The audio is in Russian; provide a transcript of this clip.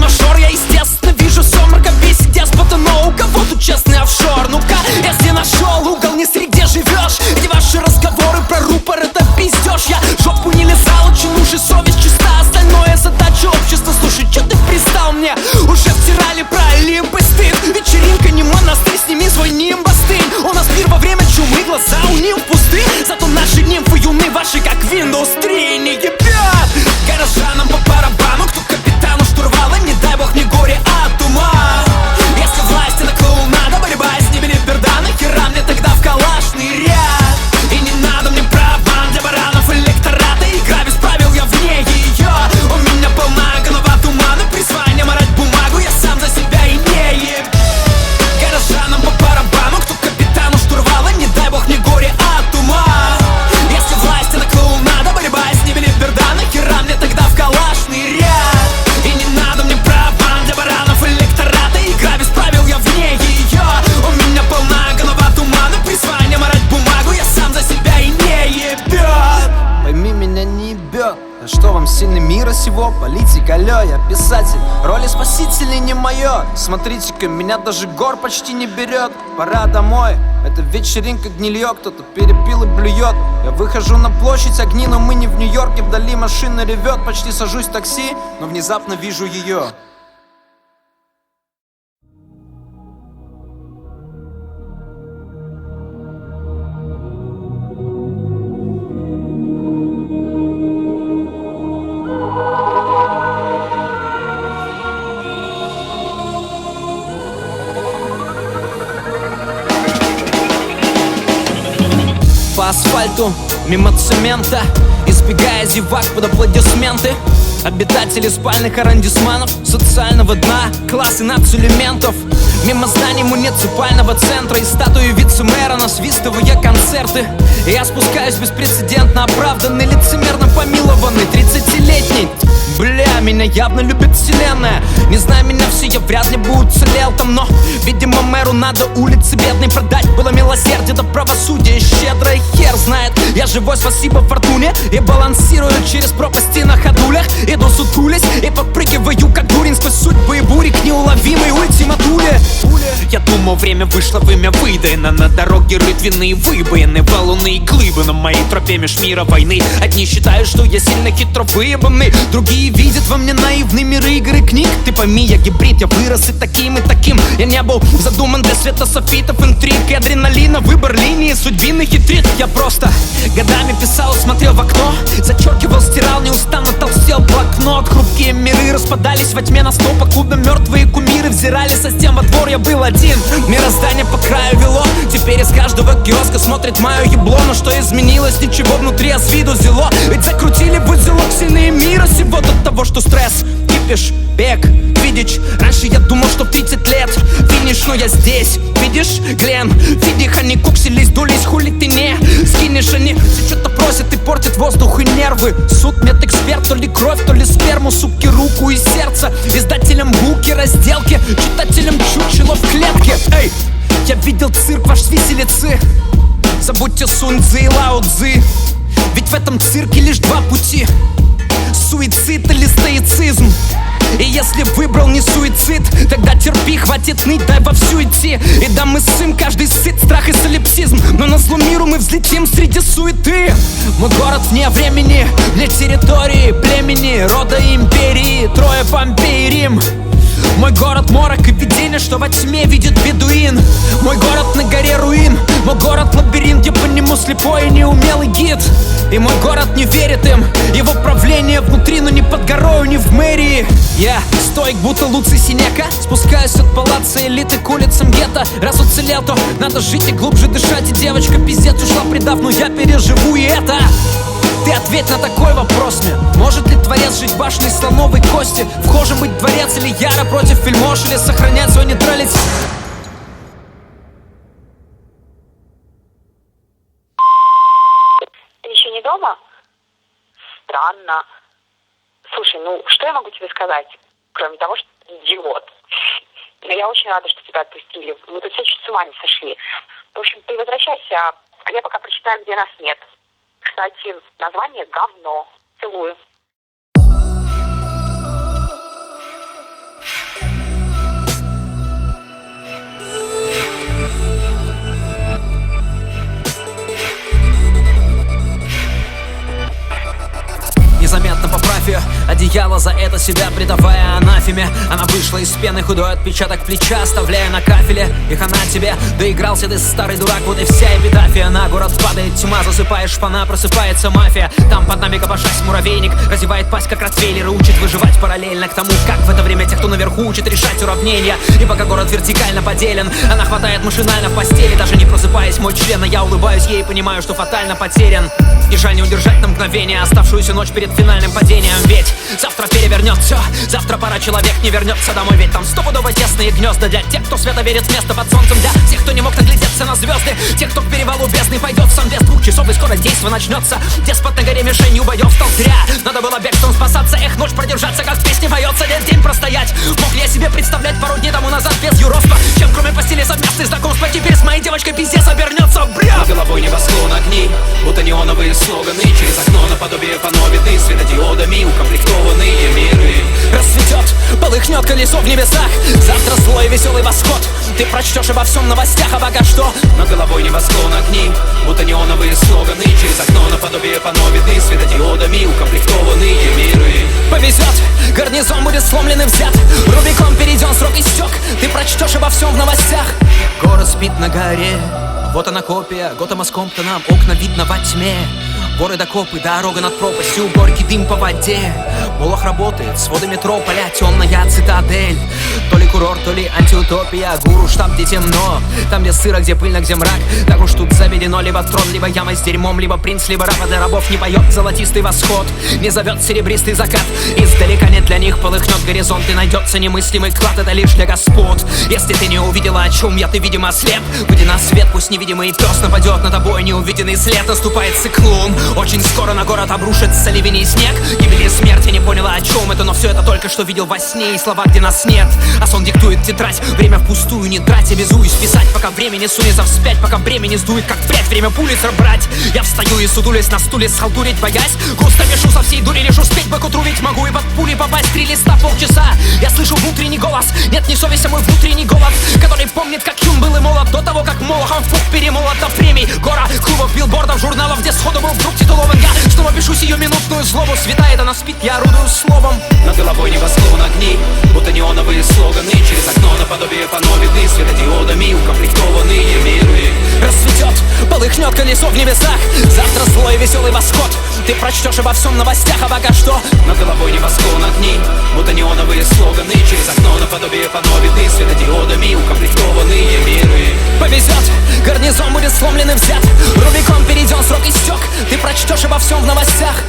мажор. Я, естественно, вижу сумрака, весь деспота, но у кого тут честный офшор? Ну-ка, если нашел угол, не среди где живешь. Эти ваши разговоры про рупор, это пиздеж. Я жопу не лизал, очень уж и совесть чиста. Остальное задача общества. Слушай, чё ты пристал мне? Уже втирали про Олимп и стыд. Вечеринка не монастырь, сними свой нимб, остынь. У нас пир во время чумы, глаза у нимф пусты. Зато наши нимфы юны, ваши как Windows 3 не ебят. Горожанам по барабану, кто капитану штурвала, не дай бог мне горе от ума. Если власти на клоунада, борьба с ними не берда, нахера мне тогда в калашный ряд? И не надо мне права для баранов электората. Игра без правил, я вне ее. У меня полна голова тумана, призвание марать бумагу, я сам за себя имею. Горожанам по барабану, кто капитану штурвала, не дай бог мне горе от ума. Если власти на клоунада, борьба с ними не берда, нахера мне тогда в калашный ряд? И не надо мне права для баранов электората. Игра без правил, я вне ее. У меня полна голова тумана, призвание марать бумагу, я сам за себя и не ебет. Пойми меня, не ебет. А что вам сильный мира сего? Политик, алло, я писатель. Роли спасителей не мое. Смотрите-ка, меня даже гор почти не берет. Пора домой, это вечеринка гнилье. Кто-то перепил и блюет. Я выхожу на площадь, огни, но мы не в Нью-Йорке. Вдали машина ревет, почти сажусь в такси, но внезапно вижу ее. По асфальту, мимо цемента, избегая зевак под аплодисменты. Обитатели спальных аррondисманов, социального дна, классы нацэлементов. Мимо зданий муниципального центра и статуи вице-мэра, насвистывая концерты. Я спускаюсь беспрецедентно оправданный, лицемерно помилованный 30-летний. Бля, меня явно любит вселенная. Не зная меня все, я вряд ли бы уцелел там. Но, видимо, мэру надо улицы бедной продать. Было милосердие до правосудия щедрое, хер знает. Я живой, спасибо фортуне, и балансирую через пропасти на ходулях. Иду сутулясь и подпрыгиваю, как дурень, сквозь судьбы и бури к неуловимой ультиматуре. Я думал, время вышло в имя выдано. На дороге рытвенные выбоины, валуны и глыбы. На моей тропе меж мира войны. Одни считают, что я сильно хитро выебанный, другие видят во мне наивный мир игр и книг. Ты пойми, я гибрид, я вырос и таким, и таким. Я не был задуман для света софитов, интриг и адреналина. Выбор линии судьбины хитрит. Я просто годами писал, смотрел в окно, зачеркивал, стирал, неустанно толстел блокнот. Хрупкие миры распадались во тьме на сто, покуда мертвые кумиры взирали со стен во двор. Я был один, мироздание по краю вело. Теперь из каждого киоска смотрит мое ебло. Но что изменилось? Ничего внутри, а с виду зело. Ведь закрутили в узелок сильные мира сего. До того, что стресс, кипиш, бег, видишь. Раньше я думал, что в 30 лет финиш, но я здесь. Видишь, Глен, видишь, они куксились, дулись, хули ты не скинешь. Они все что-то просят и портят воздух и нервы. Суд, медэксперт, то ли кровь, то ли сперму. Суки, руку и сердце. Издателям буки, разделки, читателям чучело в клетке. Эй, я видел цирк ваш с виселицы. Забудьте Сунь Цзы и Лао Цзы. Ведь в этом цирке лишь два пути: суицид или стоицизм. И если выбрал не суицид, тогда терпи, хватит ныть, дай вовсю идти. И да, мы ссым, каждый сыт, страх и солипсизм. Но на зло миру мы взлетим среди суеты. Мой город вне времени, вне территории, племени, рода и империи. Трое, Помпей и Рим. Мой город морок и видение, что во тьме видит бедуин. Мой город на горе руин. Мой город лабиринт, я по нему слепой и неумелый гид. И мой город не верит им. Его правление внутри, но не под горою, не в мэрии. Я стоик, будто Луций Синека. Спускаюсь от палаца элиты к улицам гетто. Раз уцелел, то надо жить и глубже дышать. И девочка пиздец ушла, предав, но я переживу и это. Ты ответь на такой вопрос мне: может ли творец жить в башне слоновой кости? Вхожим быть дворец или яро против вельмож, или сохранять свой нейтралитет? Ты еще не дома? Странно. Слушай, ну что я могу тебе сказать, кроме того, что ты идиот? Но я очень рада, что тебя отпустили. Мы тут все чуть с ума не сошли. В общем, ты возвращайся, а я пока прочитаю, где нас нет. Кстати, название говно. Целую. стояла за это себя, предавая анафеме. Она вышла из пены, худой отпечаток плеча, оставляя на кафеле. И хана тебе, доигрался ты, старый дурак, вот и вся эпитафия. На город падает тьма, засыпаешь шпана, просыпается мафия. Там под нами копошась муравейник, разевает пасть как ротвейлер и учит выживать параллельно к тому, как в это время те, кто наверху, учат решать уравнения. И пока город вертикально поделен, она хватает машинально в постели, даже не просыпаясь мой член. А я улыбаюсь ей и понимаю, что фатально потерян. И жаль не удержать на мгновение оставшуюся ночь перед финальным падением. Ведь завтра перевернет все, завтра пара человек не вернется домой. Ведь там стопудово тесные гнезда для тех, кто свято верит, место под солнцем для тех, кто не мог наглядеться на звезды, тех, кто к перевалу бездны пойдет сам без 2 часов, и скоро действо начнется. Деспот на горе мишенью боев стал зря. Надо было бегством спасаться, эх, ночь продержаться, как в песне поется, день простоять. Мог ли я себе представлять пару дней тому назад без юродства, чем кроме постели совместных знакомства теперь с моей девочкой пиздец обернется, бля. Над головой небосклон огни, будто неоновые слоганы. Через окно наподобие панно видны светодиодами укомплектованные миры. Расцветет, полыхнет колесо в небесах, завтра злой веселый восход. Ты прочтешь обо всем в новостях, а пока что над головой небосклон огни, будто неоновые слоганы. Через окно наподобие панно видны светодиодами укомплектованные миры. повезет, гарнизон будет сломлен и взят, Рубикон перейден, срок истек. Ты прочтешь обо всем в новостях. Город спит на горе, вот она копия Готэма с Комптоном, окна видно во тьме. Горы до копы, дорога над пропастью, горький дым по воде. Молох работает, своды метрополя, темная цитадель. То ли курорт, то ли антиутопия, гуру штаб, где темно. Там где сыро, где пыльно, где мрак. Так уж тут заведено либо трон, либо яма с дерьмом, либо принц, либо раба для рабов. Не поет золотистый восход, не зовет серебристый закат. Издалека нет для них полыхнет горизонт, и найдется немыслимый клад, это лишь для господ. Если ты не увидела, о чем я, ты, видимо, слеп. Выйди на свет, пусть невидимый пес нападет на тобой неувиденный след. Наступает циклон, очень скоро на город обрушится ливень и снег. Гибель и смерть, я не поняла, о чем это, но все это только что видел во сне. И слова, где нас нет, а сон диктует тетрадь. Время впустую не трать, обязуюсь писать, пока время не сунется вспять, пока время не сдует, как прядь, время пулицер брать. Я встаю и сутулясь на стуле, схалтурить боясь. Густо пишу со всей дури, лишь успеть бы к утру, ведь могу и под пули попасть. 3 листа полчаса, я слышу внутренний голос. Нет, не совесть, а мой внутренний голод, который помнит, как Юн был и молод до того, как Молохом в пух перемолот до премий. Гора клубов, билбордов, журналов, где сходу был вдруг титулован. Я снова пишу сиюминутную злобу, светает, она спит, я орудую словом. Над головой небосклон огни, будто неоновые слоганы. Через окно наподобие панно видны светодиодами укомплектованные миры. Расцветет, полыхнет колесо в небесах, завтра злой веселый восход. Ты прочтешь обо всем в новостях, а пока что над головой небосклон огни, будто неоновые слоганы. Через окно наподобие панно видны светодиодами укомплектованные миры. повезет, гарнизон будет сломлен и взят, Рубикон перейден, срок истек. Ты прочтешь обо всем в новостях.